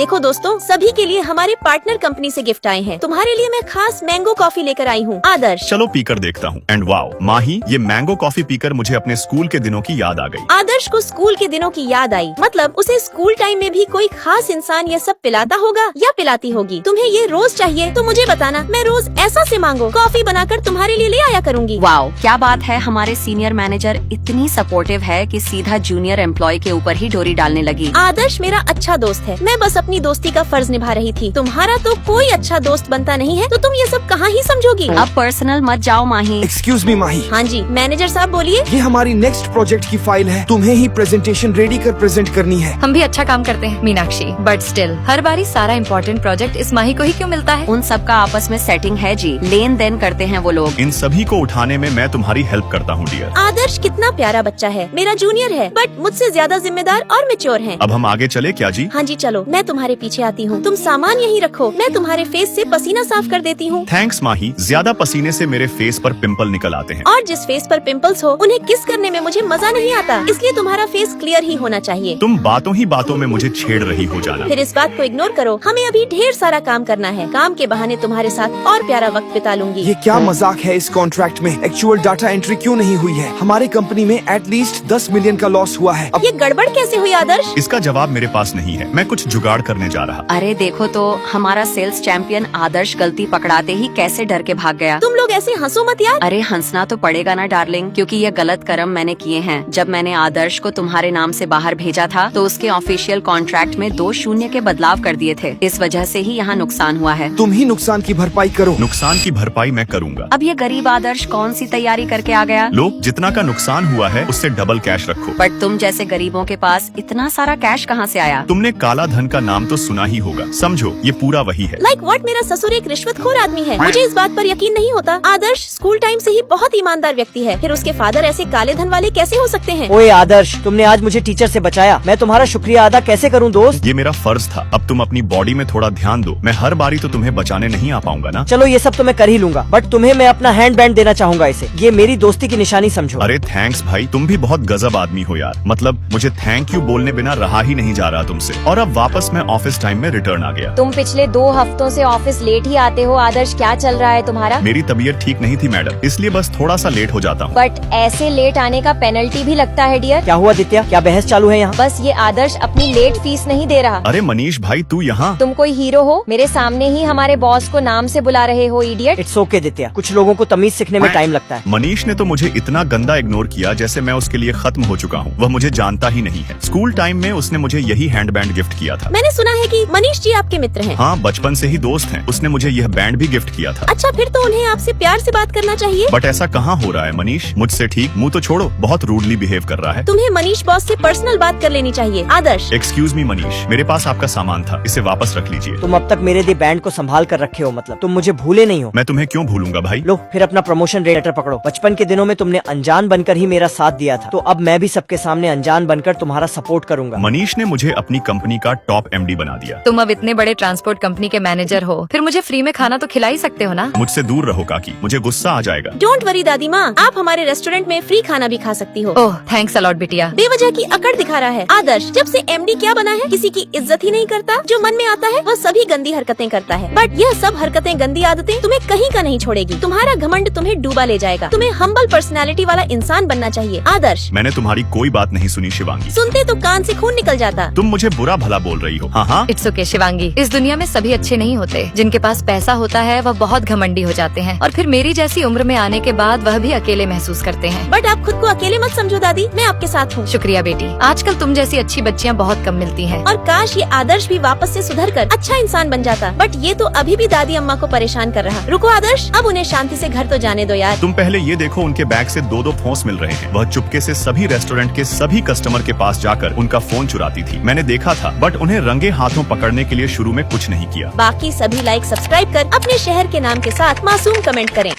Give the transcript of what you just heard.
देखो दोस्तों, सभी के लिए हमारे पार्टनर कंपनी से गिफ्ट आए हैं। तुम्हारे लिए मैं खास मैंगो कॉफी लेकर आई हूँ। आदर्श, चलो पीकर देखता हूँ। एंड वाओ माही, ये मैंगो कॉफी पीकर मुझे अपने स्कूल के दिनों की याद आ गई। आदर्श को स्कूल के दिनों की याद आई, मतलब उसे स्कूल टाइम में भी कोई खास इंसान ये सब पिलाता होगा या पिलाती होगी। तुम्हें ये रोज चाहिए तो मुझे बताना, मैं रोज ऐसा से मांगो कॉफी बनाकर तुम्हारे लिए ले आया करूँगी। वाओ, क्या बात है। हमारे सीनियर मैनेजर इतनी सपोर्टिव है कि सीधा जूनियर एम्प्लॉय के ऊपर ही डोरी डालने लगी। आदर्श मेरा अच्छा दोस्त है, मैं बस अपनी दोस्ती का फर्ज निभा रही थी। तुम्हारा तो कोई अच्छा दोस्त बनता नहीं है, तो तुम ये सब कहाँ ही समझोगी। अब पर्सनल मत जाओ माही। एक्सक्यूज मी माही, हाँ जी मैनेजर साहब बोलिए। ये हमारी नेक्स्ट प्रोजेक्ट की फाइल है, तुम्हें ही प्रेजेंटेशन रेडी कर प्रेजेंट करनी है। हम भी अच्छा काम करते हैं मीनाक्षी, बट स्टिल हर बारी सारा इम्पोर्टेंट प्रोजेक्ट इस माही को ही क्यों मिलता है? उन सब का आपस में सेटिंग है जी, लेन देन करते हैं वो लोग। इन सभी को उठाने में मैं तुम्हारी हेल्प करता हूँ डियर। आदर्श कितना प्यारा बच्चा है, मेरा जूनियर है, बट मुझसे ज्यादा जिम्मेदार और मैच्योर है। अब हम आगे चले क्या जी? हाँ जी चलो, मैं तुम्हारे पीछे आती हूँ। तुम सामान यहीं रखो, मैं तुम्हारे फेस से पसीना साफ कर देती हूँ। थैंक्स माही, ज्यादा पसीने से मेरे फेस पर पिंपल निकल आते हैं। और जिस फेस पर पिंपल्स हो उन्हें किस करने में मुझे मजा नहीं आता, इसलिए तुम्हारा फेस क्लियर ही होना चाहिए। तुम बातों ही बातों में मुझे छेड़ रही हो जाना। फिर इस बात को इग्नोर करो, हमें अभी ढेर सारा काम करना है। काम के बहाने तुम्हारे साथ और प्यारा वक्त बिता लूंगी। ये क्या मजाक है, इस कॉन्ट्रैक्ट में एक्चुअल डाटा एंट्री क्यों नहीं हुई है? हमारे कंपनी में एटलीस्ट 10 मिलियन का लॉस हुआ है। अब ये गड़बड़ कैसे हुई आदर्श? इसका जवाब मेरे पास नहीं है, मैं कुछ जुगाड़ करने जा रहा। अरे देखो तो, हमारा सेल्स चैंपियन आदर्श गलती पकड़ाते ही कैसे डर के भाग गया। तुम लोग ऐसे हंसो मत यार। अरे हंसना तो पड़ेगा ना डार्लिंग, क्योंकि ये गलत कर्म मैंने किए हैं। जब मैंने आदर्श को तुम्हारे नाम से बाहर भेजा था तो उसके ऑफिशियल कॉन्ट्रैक्ट में 2 शून्य के बदलाव कर दिए थे। इस वजह से ही यहाँ नुकसान हुआ है। तुम ही नुकसान की भरपाई करो। नुकसान की भरपाई मैं करूँगा। अब ये गरीब आदर्श कौन सी तैयारी करके आ गया? लोग जितना का नुकसान हुआ है उससे डबल कैश रखो। बट तुम जैसे गरीबों के पास इतना सारा कैश कहाँ से आया? तुमने काला धन का नाम तो सुना ही होगा, समझो ये पूरा वही है। लाइक व्हाट, मेरा ससुर एक रिश्वतखोर आदमी है। मुझे इस बात पर यकीन नहीं होता। आदर्श स्कूल टाइम से ही बहुत ईमानदार व्यक्ति है, फिर उसके फादर ऐसे काले धन वाले कैसे हो सकते हैं? ओए आदर्श, तुमने आज मुझे टीचर से बचाया, मैं तुम्हारा शुक्रिया अदा कैसे करूं दोस्त? ये मेरा फर्ज था। अब तुम अपनी बॉडी में थोड़ा ध्यान दो, मैं हर बारी तो तुम्हें बचाने नहीं आ पाऊंगा ना। चलो ये सब तो मैं कर ही लूंगा, बट तुम्हें मैं अपना हैंड बैंड देना चाहूंगा इसे। ये मेरी दोस्ती की निशानी समझो। अरे थैंक्स भाई, तुम भी बहुत गजब आदमी हो यार। मतलब मुझे थैंक यू बोलने बिना रहा ही नहीं जा रहा तुमसे। और अब वापस मैं ऑफिस टाइम में रिटर्न आ गया। तुम पिछले 2 हफ्तों से ऑफिस लेट ही आते हो आदर्श, क्या चल रहा है तुम्हारा? मेरी तबीयत ठीक नहीं थी मैडम, इसलिए बस थोड़ा सा लेट हो जाता हूँ। बट ऐसे लेट आने का पेनल्टी भी लगता है डियर। क्या हुआ दित्या, क्या बहस चालू है यहाँ? बस ये आदर्श अपनी लेट फीस नहीं दे रहा। अरे मनीष भाई, तू यहाँ? तुम कोई हीरो हो, मेरे सामने ही हमारे बॉस को नाम से बुला रहे हो इडियट। इट्स ओके दित्या, कुछ लोगों को तमीज सीखने में टाइम लगता है। मनीष ने तो मुझे इतना गंदा इग्नोर किया जैसे मैं उसके लिए खत्म हो चुका हूँ। वह मुझे जानता ही नहीं है। स्कूल टाइम में उसने मुझे यही हैंड बैंड गिफ्ट किया था। मैंने सुना है कि मनीष जी आपके मित्र हैं। हाँ, बचपन से ही दोस्त हैं। उसने मुझे यह बैंड भी गिफ्ट किया था। अच्छा, फिर तो उन्हें आपसे प्यार से बात करना चाहिए। बट ऐसा कहाँ हो रहा है मनीष? मुझसे ठीक मुंह तो छोड़ो, बहुत रूडली बिहेव कर रहा है। तुम्हें मनीष बॉस से पर्सनल बात कर लेनी चाहिए। आदर्श, एक्सक्यूज मी मनीष, मेरे पास आपका सामान था, इसे वापस रख लीजिए। तुम अब तक मेरे दिए बैंड को संभाल कर रखे हो, मतलब तुम मुझे भूले नहीं हो। मैं तुम्हें क्यों भूलूंगा भाई। लो फिर अपना प्रमोशन लेटर पकड़ो। बचपन के दिनों में तुमने अनजान बनकर ही मेरा साथ दिया था, तो अब मैं भी सबके सामने अनजान बनकर तुम्हारा सपोर्ट करूंगा। मनीष ने मुझे अपनी कंपनी का टॉप एमडी बना दिया। तुम अब इतने बड़े ट्रांसपोर्ट कंपनी के मैनेजर हो, फिर मुझे फ्री में खाना तो खिला ही सकते हो ना? मुझसे दूर रहो काकी, मुझे गुस्सा आ जाएगा। डोंट वरी दादी माँ, आप हमारे रेस्टोरेंट में फ्री खाना भी खा सकती हो। ओह थैंक्स अलॉट बिटिया। बेवजह की अकड़ दिखा रहा है। आदर्श जब से एमडी क्या बना है, किसी की इज्जत ही नहीं करता। जो मन में आता है वो सभी गंदी हरकतें करता है। बट यह सब हरकतें, गंदी आदतें तुम्हें कहीं का नहीं छोड़ेगी। तुम्हारा घमंड तुम्हें डूबा ले जाएगा। तुम्हें हम्बल पर्सनैलिटी वाला इंसान बनना चाहिए। आदर्श, मैंने तुम्हारी कोई बात नहीं सुनी शिवांगी। सुनते तो कान से खून निकल जाता। तुम मुझे बुरा भला बोल रही हो। हाँ हाँ, इट्स ओके शिवांगी, इस दुनिया में सभी अच्छे नहीं होते। जिनके पास पैसा होता है वह बहुत घमंडी हो जाते हैं, और फिर मेरी जैसी उम्र में आने के बाद वह भी अकेले महसूस करते हैं। बट आप खुद को अकेले मत समझो दादी, मैं आपके साथ हूँ। शुक्रिया बेटी, आजकल तुम जैसी अच्छी बच्चियाँ बहुत कम मिलती हैं। और काश ये आदर्श भी वापस से सुधर कर अच्छा इंसान बन जाता। बट ये तो अभी भी दादी अम्मा को परेशान कर रहा। रुको आदर्श, अब उन्हें शांति से घर तो जाने दो यार। तुम पहले ये देखो, उनके बैग से 2-2 फोन्स मिल रहे हैं। वह चुपके से सभी रेस्टोरेंट के सभी कस्टमर के पास जाकर उनका फोन चुराती थी। मैंने देखा था, बट उन्हें रंगे हाथों पकड़ने के लिए शुरू में कुछ नहीं किया। बाकी सभी लाइक सब्सक्राइब कर अपने शहर के नाम के साथ मासूम कमेंट करें।